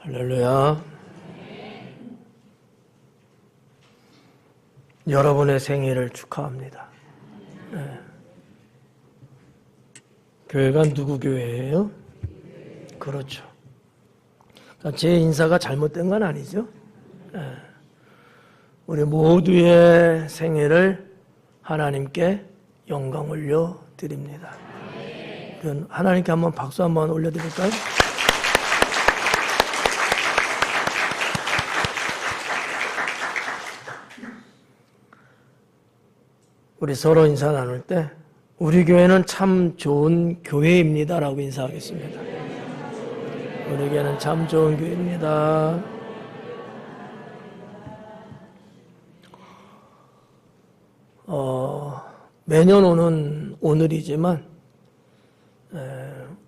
할렐루야. 여러분의 생일을 축하합니다. 네. 교회가 누구 교회예요? 그렇죠. 그러니까 제 인사가 잘못된 건 아니죠. 네. 우리 모두의 생일을 하나님께 영광 올려 드립니다. 하나님께 한번 박수 한번 올려드릴까요? 우리 서로 인사 나눌 때 우리 교회는 참 좋은 교회입니다 라고 인사하겠습니다. 우리 교회는 참 좋은 교회입니다. 매년 오는 오늘이지만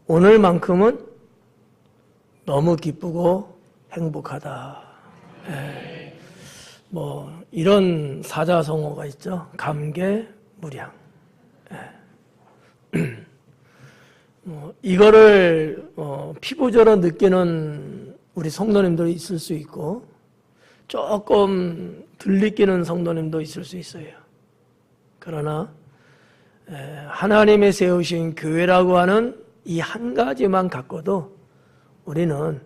오늘만큼은 너무 기쁘고 행복하다. 이런 사자성어가 있죠. 감개무량. 이거를 피부적으로 느끼는 우리 성도님도 있을 수 있고 조금 덜 느끼는 성도님도 있을 수 있어요. 그러나 하나님의 세우신 교회라고 하는 이 한 가지만 갖고도 우리는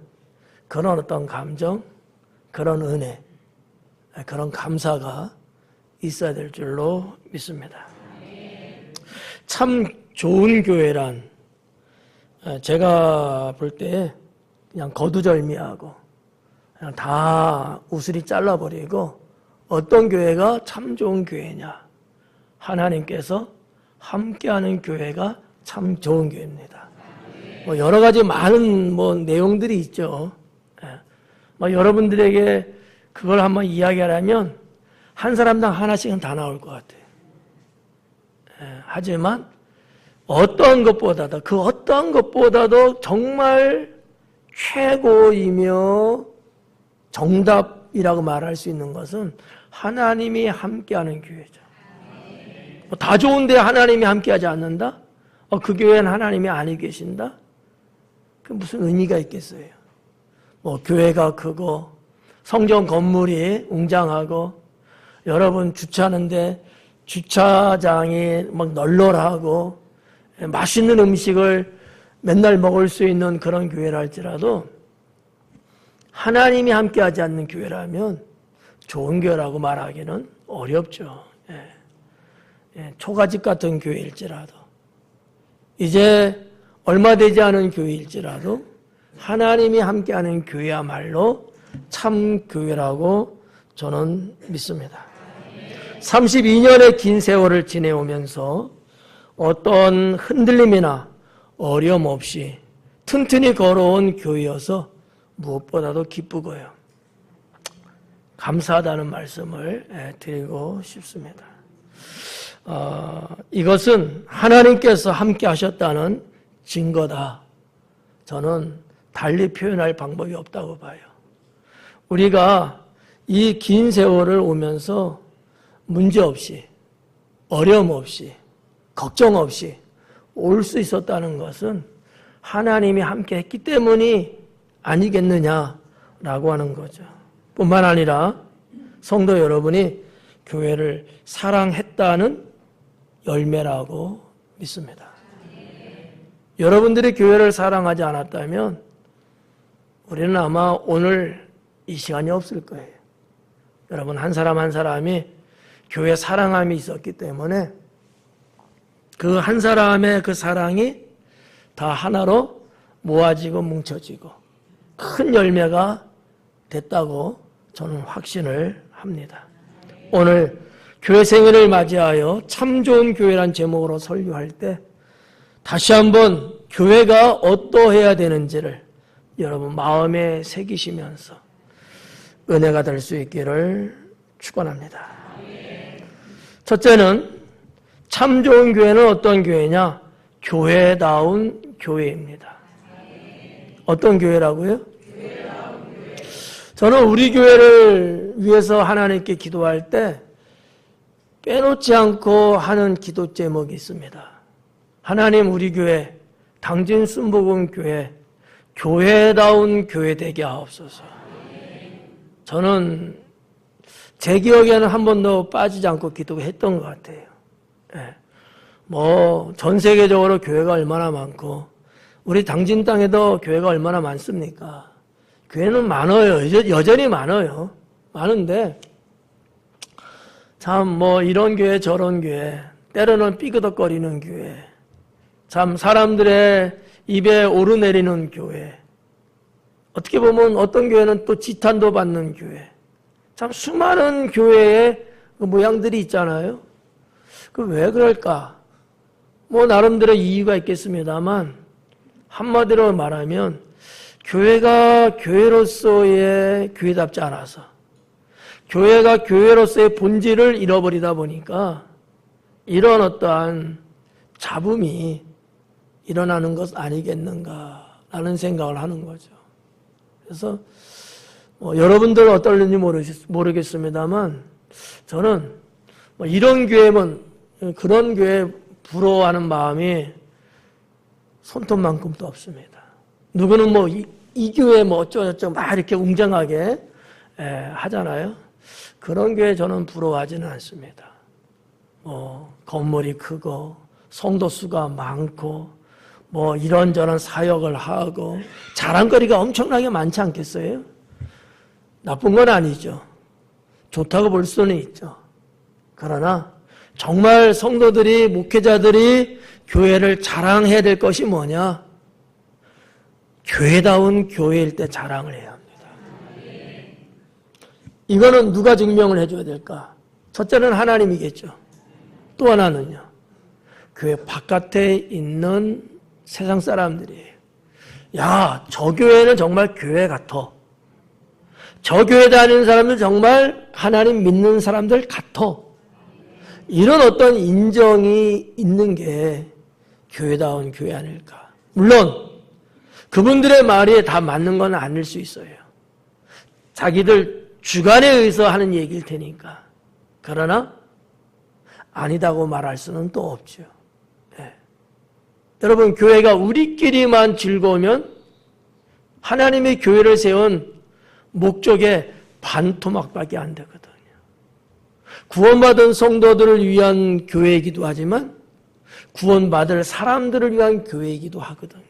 그런 어떤 감정, 그런 은혜, 그런 감사가 있어야 될 줄로 믿습니다. 참 좋은 교회란 제가 볼 때 그냥 거두절미하고 그냥 다 우스리 잘라버리고 어떤 교회가 참 좋은 교회냐, 하나님께서 함께하는 교회가 참 좋은 교회입니다. 여러 가지 많은 내용들이 있죠. 여러분들에게 그걸 한번 이야기하려면 한 사람당 하나씩은 다 나올 것 같아요. 하지만 어떤 것보다도 정말 최고이며 정답이라고 말할 수 있는 것은 하나님이 함께하는 교회죠. 다 좋은데 하나님이 함께하지 않는다? 그 교회는 하나님이 아니 계신다? 그 무슨 의미가 있겠어요? 교회가 크고 성전 건물이 웅장하고 여러분 주차하는데 주차장이 널널하고 맛있는 음식을 맨날 먹을 수 있는 그런 교회라 할지라도 하나님이 함께하지 않는 교회라면 좋은 교회라고 말하기는 어렵죠. 초가집 같은 교회일지라도 이제 얼마 되지 않은 교회일지라도 하나님이 함께하는 교회야말로 참 교회라고 저는 믿습니다. 32년의 긴 세월을 지내오면서 어떤 흔들림이나 어려움 없이 튼튼히 걸어온 교회여서 무엇보다도 기쁘고요. 감사하다는 말씀을 드리고 싶습니다. 이것은 하나님께서 함께 하셨다는 증거다. 저는 달리 표현할 방법이 없다고 봐요. 우리가 이 긴 세월을 오면서 문제 없이, 어려움 없이, 걱정 없이 올 수 있었다는 것은 하나님이 함께 했기 때문이 아니겠느냐라고 하는 거죠. 뿐만 아니라 성도 여러분이 교회를 사랑했다는 열매라고 믿습니다. 여러분들이 교회를 사랑하지 않았다면 우리는 아마 오늘 이 시간이 없을 거예요. 여러분 한 사람 한 사람이 교회 사랑함이 있었기 때문에 그 한 사람의 그 사랑이 다 하나로 모아지고 뭉쳐지고 큰 열매가 됐다고 저는 확신을 합니다. 오늘 교회 생일을 맞이하여 참 좋은 교회란 제목으로 설교할 때 다시 한번 교회가 어떠해야 되는지를 여러분 마음에 새기시면서 은혜가 될 수 있기를 축원합니다. 첫째는 참 좋은 교회는 어떤 교회냐? 교회다운 교회입니다. 어떤 교회라고요? 저는 우리 교회를 위해서 하나님께 기도할 때 빼놓지 않고 하는 기도 제목이 있습니다. 하나님, 우리 교회 당진 순복음 교회 교회다운 교회 되게 하옵소서. 저는 제 기억에는 한 번도 빠지지 않고 기도했던 것 같아요. 예. 전 세계적으로 교회가 얼마나 많고, 우리 당진 땅에도 교회가 얼마나 많습니까? 교회는 많아요. 여전히 많아요. 많은데, 참, 이런 교회, 저런 교회, 때로는 삐그덕거리는 교회, 참, 사람들의 입에 오르내리는 교회, 어떻게 보면 어떤 교회는 또 지탄도 받는 교회, 참, 수많은 교회의 그 모양들이 있잖아요. 왜 그럴까? 나름대로 이유가 있겠습니다만, 한마디로 말하면, 교회가 교회로서의 교회답지 않아서, 교회가 교회로서의 본질을 잃어버리다 보니까, 이런 어떠한 잡음이 일어나는 것 아니겠는가라는 생각을 하는 거죠. 그래서, 여러분들 어떨는지 모르겠습니다만, 저는 이런 교회면, 그런 교회 부러워하는 마음이 손톱만큼도 없습니다. 누구는 이 교회 어쩌고저쩌고 막 이렇게 웅장하게 하잖아요. 그런 교회 저는 부러워하지는 않습니다. 건물이 크고 성도 수가 많고 이런저런 사역을 하고 자랑거리가 엄청나게 많지 않겠어요? 나쁜 건 아니죠. 좋다고 볼 수는 있죠. 그러나 정말 성도들이, 목회자들이 교회를 자랑해야 될 것이 뭐냐? 교회다운 교회일 때 자랑을 해야 합니다. 이거는 누가 증명을 해줘야 될까? 첫째는 하나님이겠죠. 또 하나는요, 교회 바깥에 있는 세상 사람들이에요. 야, 저 교회는 정말 교회 같아. 저 교회 다니는 사람들 정말 하나님 믿는 사람들 같아. 이런 어떤 인정이 있는 게 교회다운 교회 아닐까. 물론 그분들의 말이 다 맞는 건 아닐 수 있어요. 자기들 주관에 의해서 하는 얘기일 테니까. 그러나 아니다고 말할 수는 또 없죠. 네. 여러분, 교회가 우리끼리만 즐거우면 하나님의 교회를 세운 목적에 반토막밖에 안 되거든요. 구원받은 성도들을 위한 교회이기도 하지만 구원받을 사람들을 위한 교회이기도 하거든요.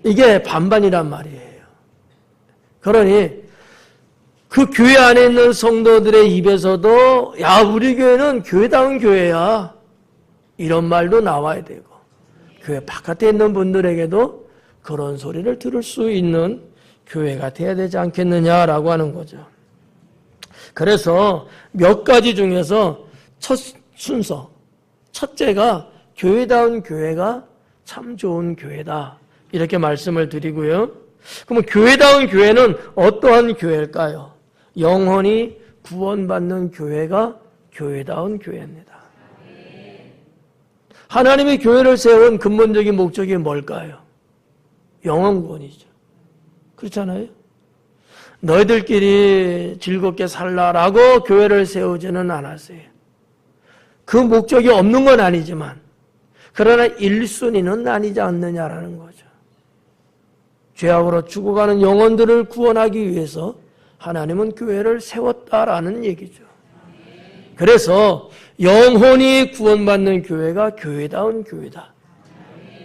이게 반반이란 말이에요. 그러니 그 교회 안에 있는 성도들의 입에서도 야, 우리 교회는 교회다운 교회야, 이런 말도 나와야 되고, 교회 바깥에 있는 분들에게도 그런 소리를 들을 수 있는 교회가 돼야 되지 않겠느냐라고 하는 거죠. 그래서 몇 가지 중에서 첫 순서, 첫째가 교회다운 교회가 참 좋은 교회다, 이렇게 말씀을 드리고요. 그러면 교회다운 교회는 어떠한 교회일까요? 영혼이 구원받는 교회가 교회다운 교회입니다. 하나님의 교회를 세운 근본적인 목적이 뭘까요? 영혼 구원이죠. 그렇잖아요? 너희들끼리 즐겁게 살라라고 교회를 세우지는 않았어요. 그 목적이 없는 건 아니지만, 그러나 1순위는 아니지 않느냐라는 거죠. 죄악으로 죽어가는 영혼들을 구원하기 위해서 하나님은 교회를 세웠다라는 얘기죠. 그래서 영혼이 구원받는 교회가 교회다운 교회다.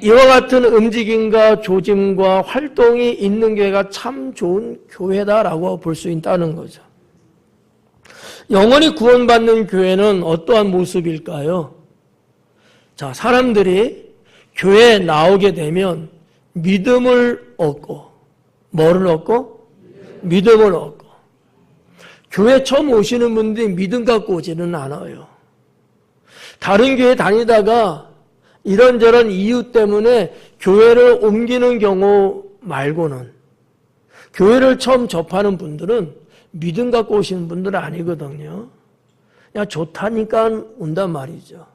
이와 같은 움직임과 조짐과 활동이 있는 교회가 참 좋은 교회다라고 볼 수 있다는 거죠. 영혼이 구원받는 교회는 어떠한 모습일까요? 자, 사람들이 교회에 나오게 되면 믿음을 얻고, 뭐를 얻고? 믿음을 얻고. 교회 처음 오시는 분들이 믿음 갖고 오지는 않아요. 다른 교회 다니다가 이런저런 이유 때문에 교회를 옮기는 경우 말고는, 교회를 처음 접하는 분들은 믿음 갖고 오시는 분들은 아니거든요. 그냥 좋다니까 온단 말이죠.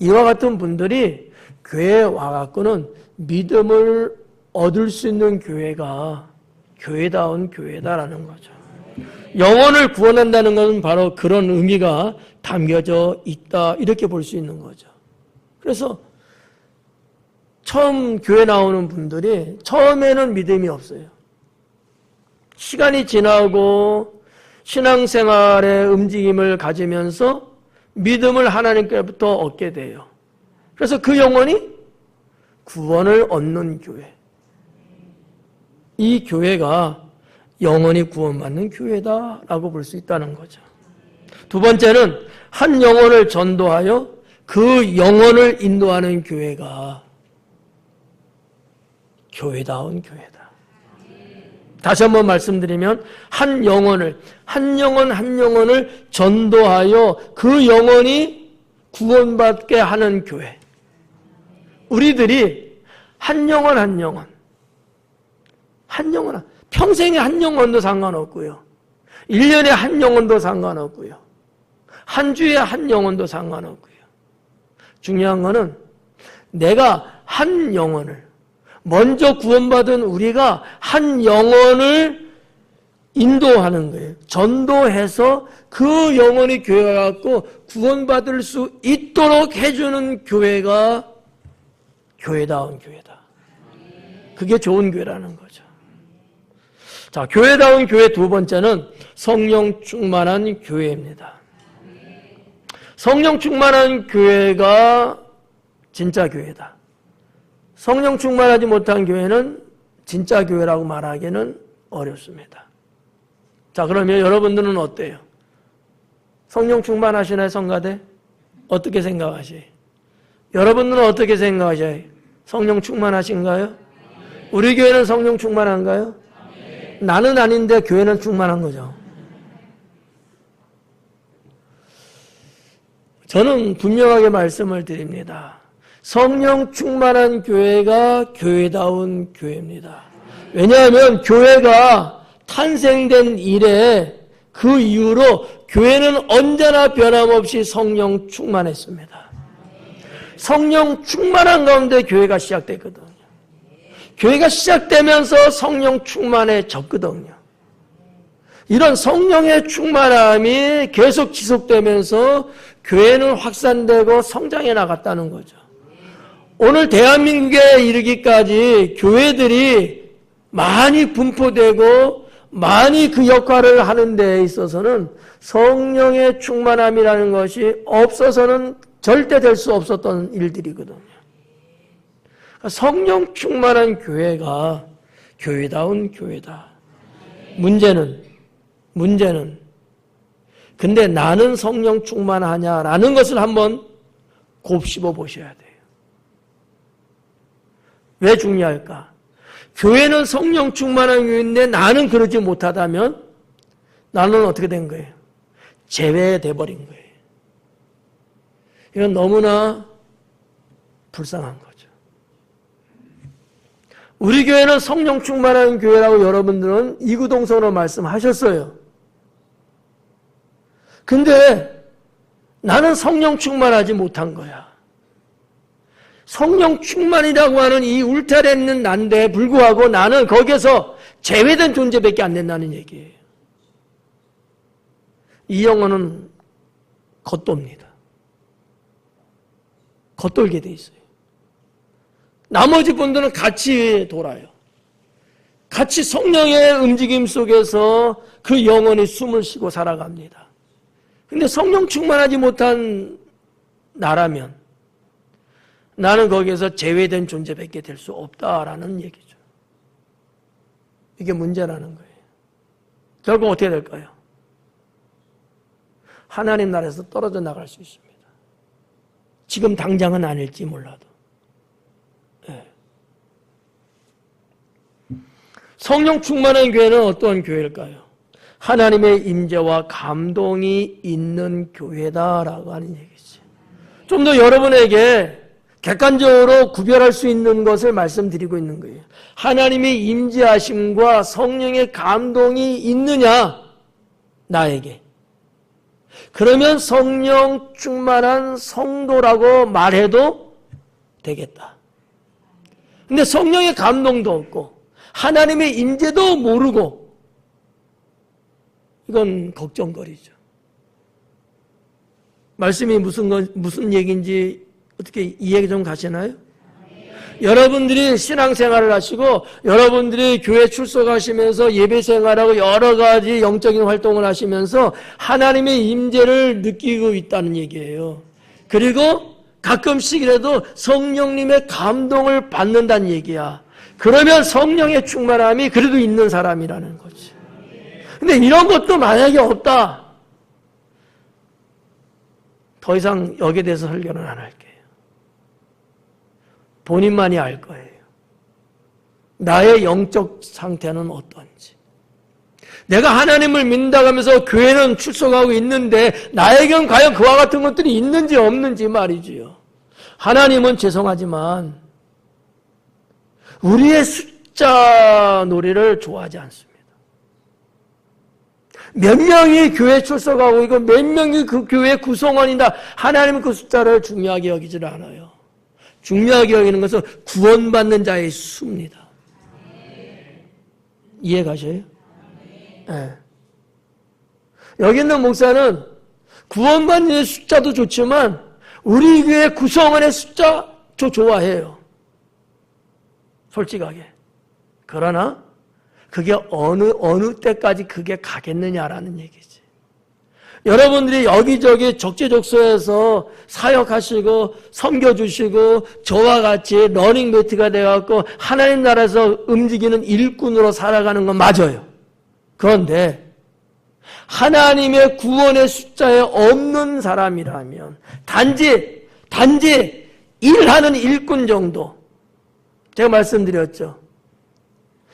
이와 같은 분들이 교회에 와갖고는 믿음을 얻을 수 있는 교회가 교회다운 교회다라는 거죠. 영혼을 구원한다는 것은 바로 그런 의미가 담겨져 있다, 이렇게 볼 수 있는 거죠. 그래서 처음 교회 나오는 분들이 처음에는 믿음이 없어요. 시간이 지나고 신앙생활의 움직임을 가지면서 믿음을 하나님께로부터 얻게 돼요. 그래서 그 영혼이 구원을 얻는 교회. 이 교회가 영혼이 구원받는 교회다라고 볼 수 있다는 거죠. 두 번째는 한 영혼을 전도하여 그 영혼을 인도하는 교회가 교회다운 교회다. 다시 한번 말씀드리면 한 영혼을 전도하여 그 영혼이 구원받게 하는 교회. 우리들이 한 영혼 평생에 한 영혼도 상관없고요. 1년에 한 영혼도 상관없고요. 한 주에 한 영혼도 상관없고요. 중요한 거는 내가 한 영혼을 먼저 구원받은 우리가 한 영혼을 인도하는 거예요. 전도해서 그 영혼이 교회가 갖고 구원받을 수 있도록 해주는 교회가 교회다운 교회다. 그게 좋은 교회라는 거죠. 자, 교회다운 교회 두 번째는 성령 충만한 교회입니다. 성령 충만한 교회가 진짜 교회다. 성령 충만하지 못한 교회는 진짜 교회라고 말하기는 어렵습니다. 자, 그러면 여러분들은 어때요? 성령 충만하시나요, 성가대? 어떻게 생각하세요? 여러분들은 어떻게 생각하세요? 성령 충만하신가요? 우리 교회는 성령 충만한가요? 나는 아닌데 교회는 충만한 거죠. 저는 분명하게 말씀을 드립니다. 성령 충만한 교회가 교회다운 교회입니다. 왜냐하면 교회가 탄생된 이래 그 이후로 교회는 언제나 변함없이 성령 충만했습니다. 성령 충만한 가운데 교회가 시작됐거든요. 교회가 시작되면서 성령 충만해졌거든요. 이런 성령의 충만함이 계속 지속되면서 교회는 확산되고 성장해 나갔다는 거죠. 오늘 대한민국에 이르기까지 교회들이 많이 분포되고 많이 그 역할을 하는 데에 있어서는 성령의 충만함이라는 것이 없어서는 절대 될 수 없었던 일들이거든요. 성령 충만한 교회가 교회다운 교회다. 문제는 근데 나는 성령 충만하냐라는 것을 한번 곱씹어 보셔야 돼요. 왜 중요할까? 교회는 성령 충만한 교회인데 나는 그러지 못하다면 나는 어떻게 된 거예요? 제외돼 버린 거예요. 이건 너무나 불쌍한 거죠. 우리 교회는 성령 충만한 교회라고 여러분들은 이구동성으로 말씀하셨어요. 근데 나는 성령 충만하지 못한 거야. 성령 충만이라고 하는 이 울타리는 난데 불구하고 나는 거기에서 제외된 존재밖에 안 된다는 얘기예요. 이 영혼은 겉돕니다. 겉돌게 돼 있어요. 나머지 분들은 같이 돌아요. 같이 성령의 움직임 속에서 그 영혼이 숨을 쉬고 살아갑니다. 근데 성령 충만하지 못한 나라면 나는 거기에서 제외된 존재밖에 될 수 없다라는 얘기죠. 이게 문제라는 거예요. 결국 어떻게 될까요? 하나님 나라에서 떨어져 나갈 수 있습니다. 지금 당장은 아닐지 몰라도. 네. 성령 충만한 교회는 어떠한 교회일까요? 하나님의 임재와 감동이 있는 교회다라고 하는 얘기죠. 좀 더 여러분에게 객관적으로 구별할 수 있는 것을 말씀드리고 있는 거예요. 하나님의 임재하심과 성령의 감동이 있느냐? 나에게. 그러면 성령 충만한 성도라고 말해도 되겠다. 근데 성령의 감동도 없고 하나님의 임재도 모르고 이건 걱정거리죠. 말씀이 무슨 얘기인지 어떻게 이해 좀 가시나요? 여러분들이 신앙생활을 하시고 여러분들이 교회 출석하시면서 예배생활하고 여러 가지 영적인 활동을 하시면서 하나님의 임재를 느끼고 있다는 얘기예요. 그리고 가끔씩이라도 성령님의 감동을 받는다는 얘기야. 그러면 성령의 충만함이 그래도 있는 사람이라는 거지. 근데 이런 것도 만약에 없다. 더 이상 여기에 대해서 설교는 안 할게요. 본인만이 알 거예요. 나의 영적 상태는 어떤지. 내가 하나님을 믿는다고 하면서 교회는 출석하고 있는데 나에겐 과연 그와 같은 것들이 있는지 없는지 말이지요. 하나님은 죄송하지만 우리의 숫자 놀이를 좋아하지 않습니다. 몇 명이 교회 출석하고 있고 몇 명이 그 교회 구성원이다. 하나님은 그 숫자를 중요하게 여기질 않아요. 중요하게 여기는 것은 구원받는 자의 수입니다. 이해 가셔요? 네. 여기 있는 목사는 구원받는 자의 숫자도 좋지만 우리 교회 구성원의 숫자 저 좋아해요. 솔직하게. 그러나 그게 어느 때까지 그게 가겠느냐라는 얘기지. 여러분들이 여기저기 적재적소에서 사역하시고 섬겨주시고 저와 같이 러닝매트가 되어갖고 하나님 나라에서 움직이는 일꾼으로 살아가는 건 맞아요. 그런데 하나님의 구원의 숫자에 없는 사람이라면 단지 일하는 일꾼 정도. 제가 말씀드렸죠.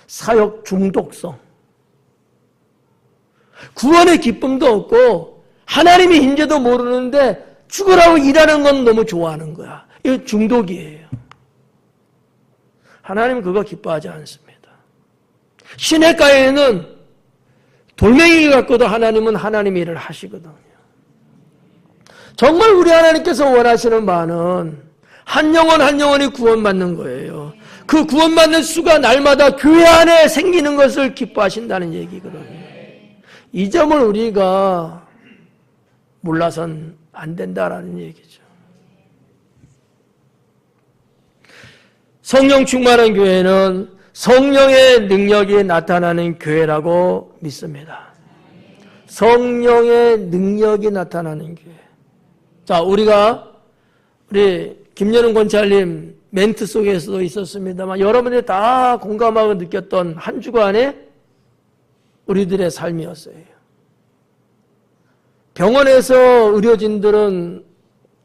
사역 중독성. 구원의 기쁨도 없고 하나님의 임재도 모르는데 죽으라고 일하는 건 너무 좋아하는 거야. 이거 중독이에요. 하나님은 그거 기뻐하지 않습니다. 시냇가에는 돌멩이 갖고도 하나님은 하나님의 일을 하시거든요. 정말 우리 하나님께서 원하시는 바는 한 영혼이 구원받는 거예요. 그 구원받는 수가 날마다 교회 안에 생기는 것을 기뻐하신다는 얘기거든요. 이 점을 우리가 몰라선 안 된다라는 얘기죠. 성령 충만한 교회는 성령의 능력이 나타나는 교회라고 믿습니다. 성령의 능력이 나타나는 교회. 자, 우리 김연웅 권찰님 멘트 속에서도 있었습니다만 여러분들이 다 공감하고 느꼈던 한 주간의 우리들의 삶이었어요. 병원에서 의료진들은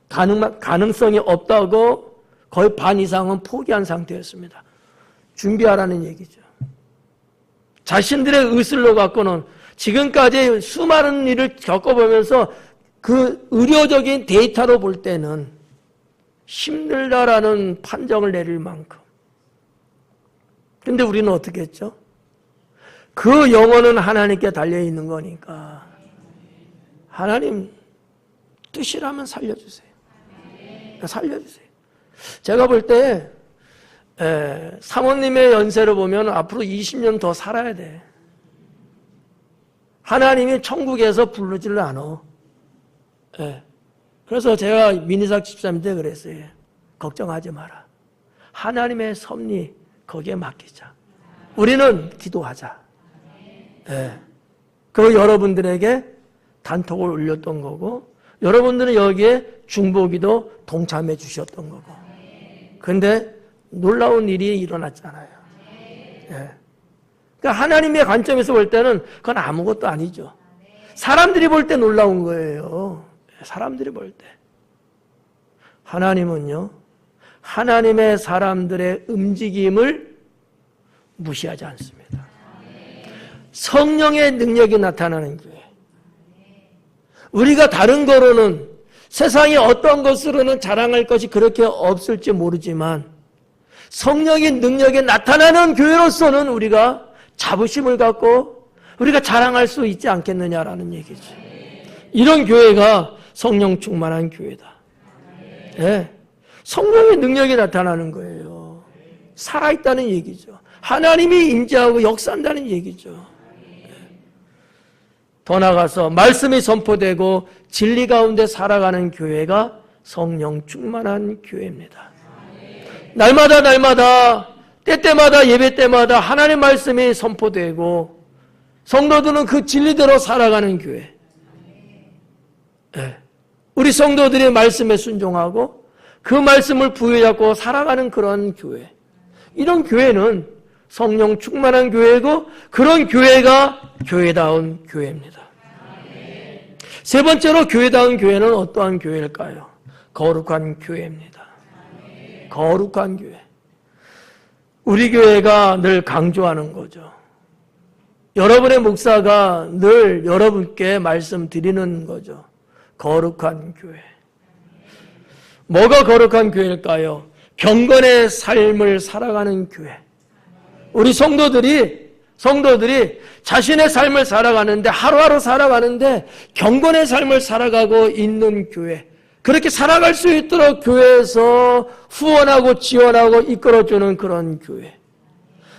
가능성이 없다고 거의 반 이상은 포기한 상태였습니다. 준비하라는 얘기죠. 자신들의 의술로 갖고는 지금까지 수많은 일을 겪어보면서 그 의료적인 데이터로 볼 때는 힘들다라는 판정을 내릴 만큼. 그런데 우리는 어떻게 했죠? 그 영혼은 하나님께 달려있는 거니까 하나님 뜻이라면 살려주세요. 살려주세요. 제가 볼 때 사모님의 연세를 보면 앞으로 20년 더 살아야 돼. 하나님이 천국에서 부르지를 않아. 그래서 제가 민희삭 집사님한테 그랬어요. 걱정하지 마라. 하나님의 섭리 거기에 맡기자. 우리는 기도하자. 그리고 여러분들에게 단톡을 올렸던 거고 여러분들은 여기에 중보기도 동참해 주셨던 거고. 그런데 놀라운 일이 일어났잖아요. 그러니까 하나님의 관점에서 볼 때는 그건 아무것도 아니죠. 사람들이 볼 때 놀라운 거예요. 사람들이 볼 때. 하나님은요, 하나님의 사람들의 움직임을 무시하지 않습니다. 성령의 능력이 나타나는 교회. 우리가 다른 거로는 세상에 어떤 것으로는 자랑할 것이 그렇게 없을지 모르지만 성령의 능력이 나타나는 교회로서는 우리가 자부심을 갖고 우리가 자랑할 수 있지 않겠느냐라는 얘기죠. 이런 교회가 성령 충만한 교회다. 성령의 능력이 나타나는 거예요. 살아있다는 얘기죠. 하나님이 임재하고 역사한다는 얘기죠. 더 나아가서 말씀이 선포되고 진리 가운데 살아가는 교회가 성령 충만한 교회입니다. 날마다 때때마다 예배 때마다 하나님의 말씀이 선포되고 성도들은 그 진리대로 살아가는 교회. 네. 우리 성도들이 말씀에 순종하고 그 말씀을 부여잡고 살아가는 그런 교회. 이런 교회는 성령 충만한 교회고 그런 교회가 교회다운 교회입니다. 세 번째로 교회다운 교회는 어떠한 교회일까요? 거룩한 교회입니다. 거룩한 교회. 우리 교회가 늘 강조하는 거죠. 여러분의 목사가 늘 여러분께 말씀드리는 거죠. 거룩한 교회. 뭐가 거룩한 교회일까요? 경건의 삶을 살아가는 교회. 우리 성도들이 자신의 삶을 살아가는데 하루하루 살아가는데 경건의 삶을 살아가고 있는 교회. 그렇게 살아갈 수 있도록 교회에서 후원하고 지원하고 이끌어주는 그런 교회.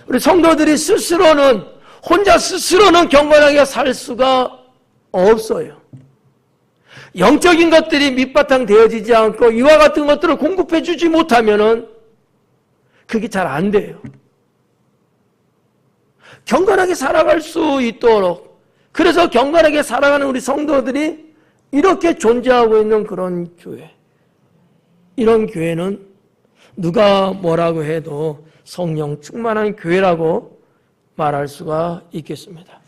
우리 성도들이 혼자 스스로는 경건하게 살 수가 없어요. 영적인 것들이 밑바탕 되어지지 않고 이와 같은 것들을 공급해 주지 못하면은 그게 잘 안 돼요. 경건하게 살아갈 수 있도록, 그래서 경건하게 살아가는 우리 성도들이 이렇게 존재하고 있는 그런 교회. 이런 교회는 누가 뭐라고 해도 성령 충만한 교회라고 말할 수가 있겠습니다.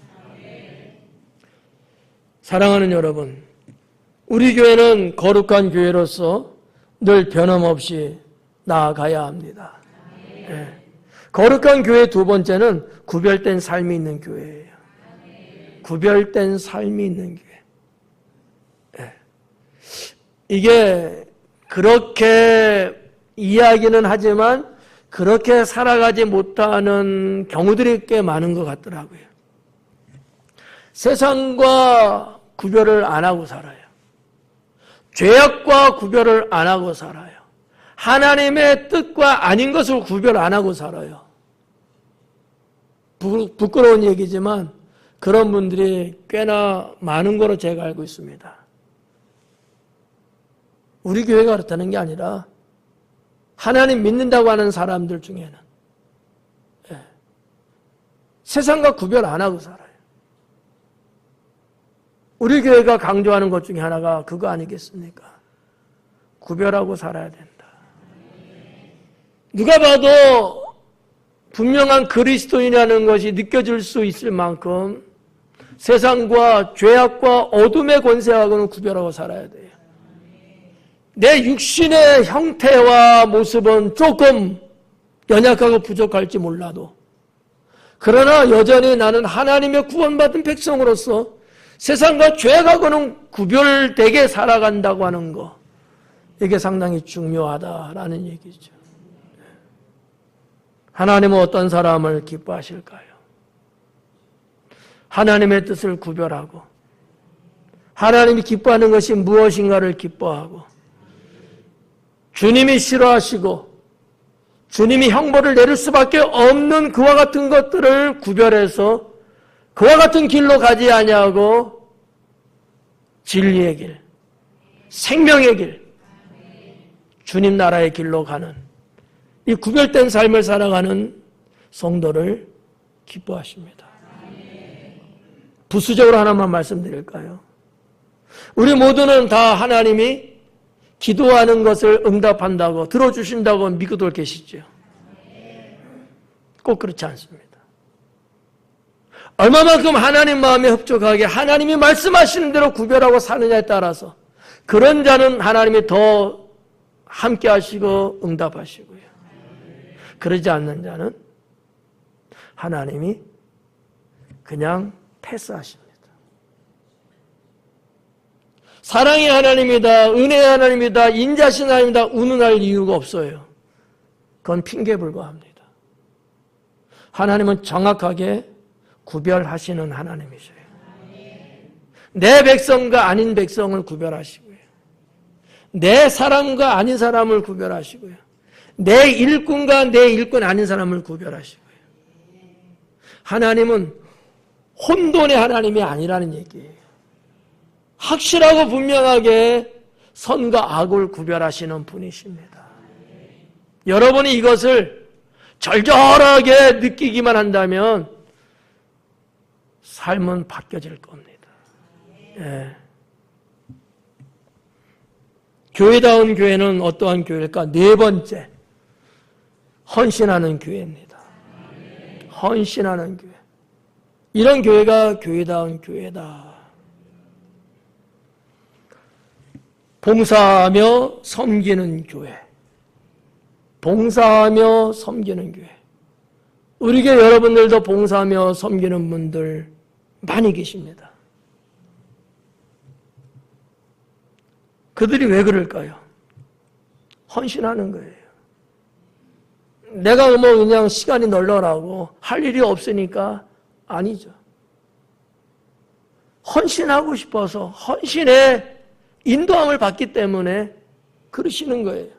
사랑하는 여러분, 우리 교회는 거룩한 교회로서 늘 변함없이 나아가야 합니다. 네. 거룩한 교회 두 번째는 구별된 삶이 있는 교회예요. 구별된 삶이 있는 교회. 네. 이게 그렇게 이야기는 하지만 그렇게 살아가지 못하는 경우들이 꽤 많은 것 같더라고요. 세상과 구별을 안 하고 살아요. 죄악과 구별을 안 하고 살아요. 하나님의 뜻과 아닌 것을 구별 안 하고 살아요. 부끄러운 얘기지만 그런 분들이 꽤나 많은 거로 제가 알고 있습니다. 우리 교회가 그렇다는 게 아니라 하나님 믿는다고 하는 사람들 중에는 세상과 구별 안 하고 살아요. 우리 교회가 강조하는 것 중에 하나가 그거 아니겠습니까? 구별하고 살아야 된다. 누가 봐도 분명한 그리스도인이라는 것이 느껴질 수 있을 만큼 세상과 죄악과 어둠의 권세하고는 구별하고 살아야 돼요. 내 육신의 형태와 모습은 조금 연약하고 부족할지 몰라도 그러나 여전히 나는 하나님의 구원받은 백성으로서 세상과 죄악하고는 구별되게 살아간다고 하는 거, 이게 상당히 중요하다라는 얘기죠. 하나님은 어떤 사람을 기뻐하실까요? 하나님의 뜻을 구별하고 하나님이 기뻐하는 것이 무엇인가를 기뻐하고 주님이 싫어하시고 주님이 형벌을 내릴 수밖에 없는 그와 같은 것들을 구별해서 그와 같은 길로 가지 아니하고 진리의 길, 생명의 길, 주님 나라의 길로 가는 이 구별된 삶을 살아가는 성도를 기뻐하십니다. 부수적으로 하나만 말씀드릴까요? 우리 모두는 다 하나님이 기도하는 것을 응답한다고 들어주신다고 믿고들 계시죠? 꼭 그렇지 않습니다. 얼마만큼 하나님 마음에 흡족하게 하나님이 말씀하시는 대로 구별하고 사느냐에 따라서 그런 자는 하나님이 더 함께 하시고 응답하시고요. 그러지 않는 자는 하나님이 그냥 패스하십니다. 사랑의 하나님이다, 은혜의 하나님이다, 인자신 하나님이다 운운할 이유가 없어요. 그건 핑계에 불과합니다. 하나님은 정확하게 구별하시는 하나님이셔요. 내 백성과 아닌 백성을 구별하시고요. 내 사람과 아닌 사람을 구별하시고요. 내 일꾼과 내 일꾼 아닌 사람을 구별하시고요. 하나님은 혼돈의 하나님이 아니라는 얘기예요. 확실하고 분명하게 선과 악을 구별하시는 분이십니다. 여러분이 이것을 절절하게 느끼기만 한다면 삶은 바뀌어질 겁니다. 예. 교회다운 교회는 어떠한 교회일까? 네 번째, 헌신하는 교회입니다. 헌신하는 교회. 이런 교회가 교회다운 교회다. 봉사하며 섬기는 교회. 봉사하며 섬기는 교회. 우리 교회 여러분들도 봉사하며 섬기는 분들 많이 계십니다. 그들이 왜 그럴까요? 헌신하는 거예요. 내가 뭐 그냥 시간이 널널하고 할 일이 없으니까 아니죠. 헌신하고 싶어서 헌신의 인도함을 받기 때문에 그러시는 거예요.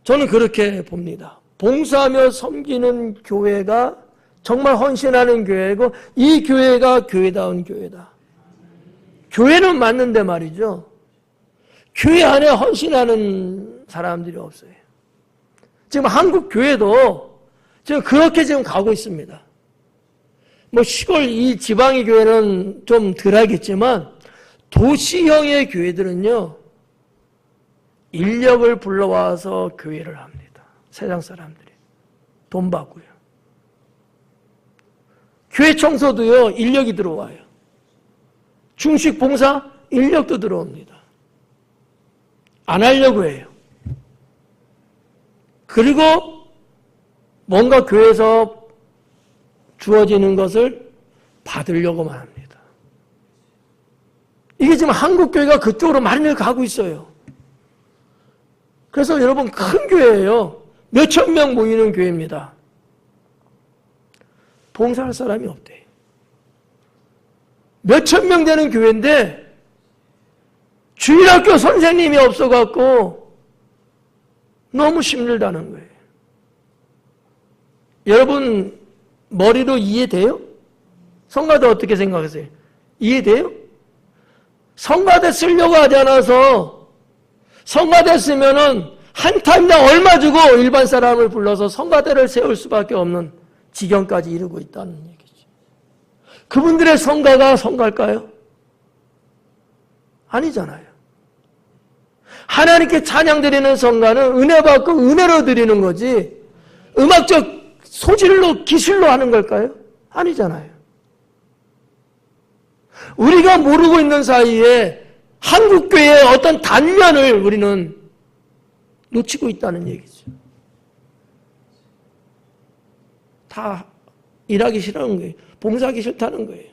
저는 그렇게 봅니다. 봉사하며 섬기는 교회가 정말 헌신하는 교회고 이 교회가 교회다운 교회다. 교회는 맞는데 말이죠. 교회 안에 헌신하는 사람들이 없어요. 지금 한국 교회도 지금 그렇게 지금 가고 있습니다. 뭐 시골 이 지방의 교회는 좀 덜하겠지만 도시형의 교회들은요, 인력을 불러와서 교회를 합니다. 세상 사람들이. 돈 받고요. 교회 청소도요, 인력이 들어와요. 중식 봉사, 인력도 들어옵니다. 안 하려고 해요. 그리고 뭔가 교회에서 주어지는 것을 받으려고만 합니다. 이게 지금 한국교회가 그쪽으로 많이 가고 있어요. 그래서 여러분 큰 교회예요. 몇천 명 모이는 교회입니다. 봉사할 사람이 없대요. 몇천 명 되는 교회인데 주일학교 선생님이 없어갖고 너무 힘들다는 거예요. 여러분 머리로 이해돼요? 성가대 어떻게 생각하세요? 이해돼요? 성가대 쓰려고 하지 않아서 성가대 쓰면은 한 타임당 얼마 주고 일반 사람을 불러서 성가대를 세울 수밖에 없는 지경까지 이르고 있다는 얘기죠. 그분들의 성가가 성가일까요? 아니잖아요. 하나님께 찬양 드리는 성가는 은혜 받고 은혜로 드리는 거지 음악적 소질로 기술로 하는 걸까요? 아니잖아요. 우리가 모르고 있는 사이에 한국교회의 어떤 단면을 우리는 놓치고 있다는 얘기죠. 다 일하기 싫어하는 거예요. 봉사하기 싫다는 거예요.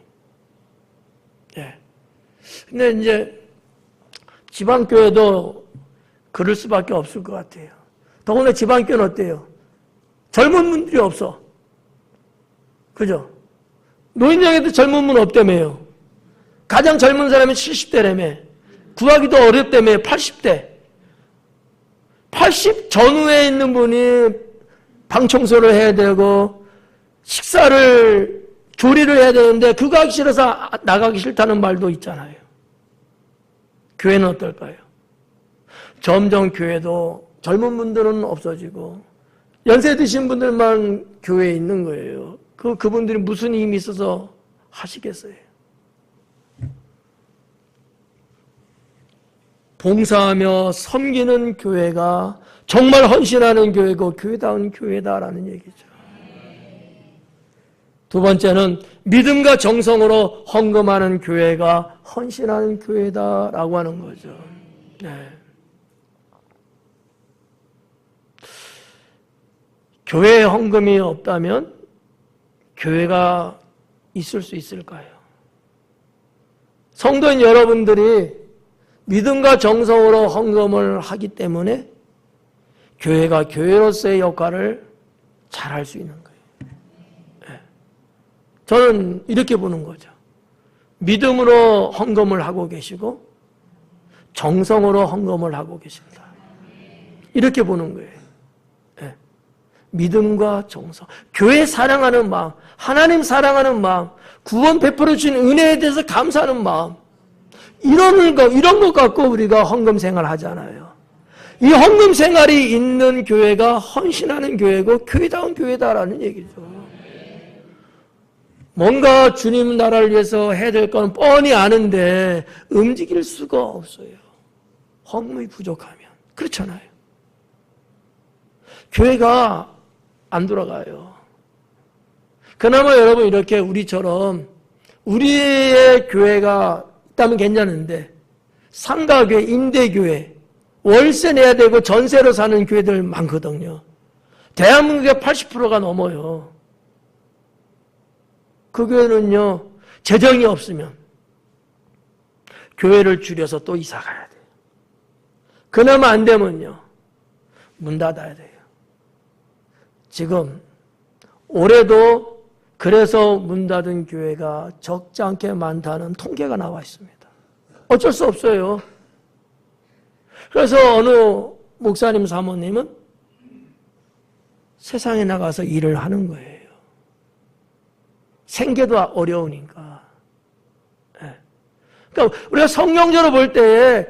네. 근데 이제 지방교회도 그럴 수밖에 없을 것 같아요. 더구나 지방교회는 어때요? 젊은 분들이 없어. 그죠? 노인정에도 젊은 분 없다며요. 가장 젊은 사람이 70대라며. 구하기도 어렵다며. 80대. 80 전후에 있는 분이 방 청소를 해야 되고 식사를 조리를 해야 되는데 그거 하기 싫어서 나가기 싫다는 말도 있잖아요. 교회는 어떨까요? 점점 교회도 젊은 분들은 없어지고 연세 드신 분들만 교회에 있는 거예요. 그분들이 무슨 힘이 있어서 하시겠어요? 봉사하며 섬기는 교회가 정말 헌신하는 교회고 교회다운 교회다라는 얘기죠. 두 번째는 믿음과 정성으로 헌금하는 교회가 헌신하는 교회다라고 하는 거죠. 네. 교회에 헌금이 없다면 교회가 있을 수 있을까요? 성도인 여러분들이 믿음과 정성으로 헌금을 하기 때문에 교회가 교회로서의 역할을 잘할 수 있는 거예요. 네. 저는 이렇게 보는 거죠. 믿음으로 헌금을 하고 계시고 정성으로 헌금을 하고 계십니다. 이렇게 보는 거예요. 네. 믿음과 정성, 교회 사랑하는 마음, 하나님 사랑하는 마음, 구원 베풀어 주신 은혜에 대해서 감사하는 마음, 이런 것 갖고 우리가 헌금 생활 하잖아요. 이 헌금 생활이 있는 교회가 헌신하는 교회고 교회다운 교회다라는 얘기죠. 뭔가 주님 나라를 위해서 해야 될 건 뻔히 아는데 움직일 수가 없어요. 헌금이 부족하면. 그렇잖아요. 교회가 안 돌아가요. 그나마 여러분 이렇게 우리처럼 우리의 교회가 있다면 괜찮은데 상가교회, 임대교회, 월세 내야 되고 전세로 사는 교회들 많거든요. 대한민국의 80%가 넘어요. 그 교회는요, 재정이 없으면 교회를 줄여서 또 이사 가야 돼요. 그나마 안 되면요, 문 닫아야 돼요. 지금 올해도 그래서 문 닫은 교회가 적지 않게 많다는 통계가 나와 있습니다. 어쩔 수 없어요. 그래서 어느 목사님 사모님은 세상에 나가서 일을 하는 거예요. 생계도 어려우니까. 그러니까 우리가 성경적으로 볼 때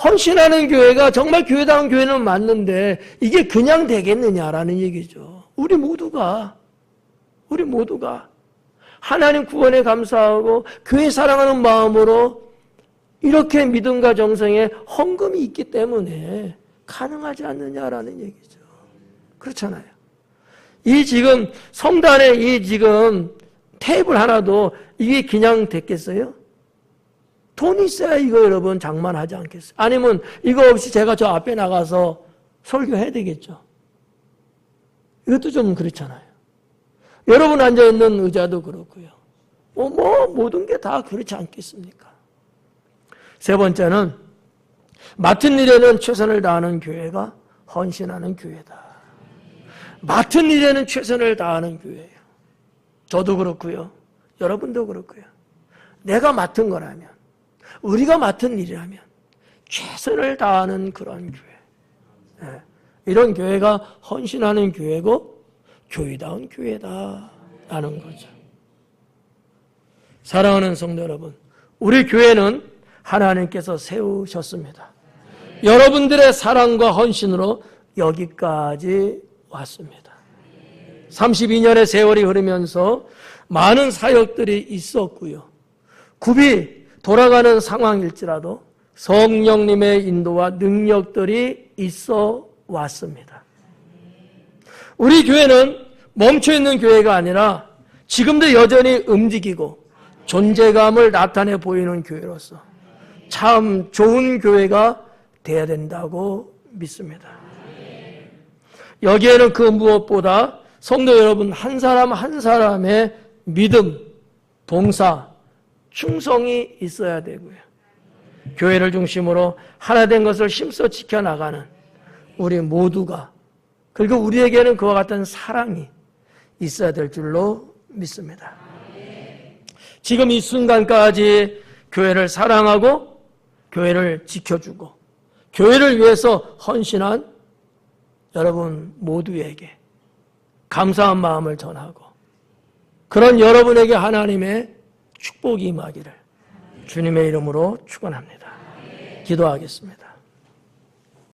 헌신하는 교회가 정말 교회다운 교회는 맞는데 이게 그냥 되겠느냐라는 얘기죠. 우리 모두가 하나님 구원에 감사하고 교회 사랑하는 마음으로 이렇게 믿음과 정성에 헌금이 있기 때문에 가능하지 않느냐라는 얘기죠. 그렇잖아요. 이 지금 성단에 이 지금 테이블 하나도 이게 그냥 됐겠어요? 돈이 있어야 이거 여러분 장만하지 않겠어요? 아니면 이거 없이 제가 저 앞에 나가서 설교해야 되겠죠? 이것도 좀 그렇잖아요. 여러분 앉아있는 의자도 그렇고요. 모든 게 다 그렇지 않겠습니까? 세 번째는 맡은 일에는 최선을 다하는 교회가 헌신하는 교회다. 맡은 일에는 최선을 다하는 교회예요. 저도 그렇고요. 여러분도 그렇고요. 내가 맡은 거라면, 우리가 맡은 일이라면 최선을 다하는 그런 교회. 이런 교회가 헌신하는 교회고 교회다운 교회다라는 거죠. 사랑하는 성도 여러분, 우리 교회는 하나님께서 세우셨습니다. 여러분들의 사랑과 헌신으로 여기까지 왔습니다. 32년의 세월이 흐르면서 많은 사역들이 있었고요. 굽이 돌아가는 상황일지라도 성령님의 인도와 능력들이 있어 왔습니다. 우리 교회는 멈춰있는 교회가 아니라 지금도 여전히 움직이고 존재감을 나타내 보이는 교회로서 참 좋은 교회가 되어야 된다고 믿습니다. 여기에는 그 무엇보다 성도 여러분 한 사람 한 사람의 믿음, 봉사, 충성이 있어야 되고요. 교회를 중심으로 하나 된 것을 힘써 지켜나가는 우리 모두가, 그리고 우리에게는 그와 같은 사랑이 있어야 될 줄로 믿습니다. 지금 이 순간까지 교회를 사랑하고 교회를 지켜주고 교회를 위해서 헌신한 여러분 모두에게 감사한 마음을 전하고 그런 여러분에게 하나님의 축복이 임하기를 주님의 이름으로 축원합니다. 기도하겠습니다.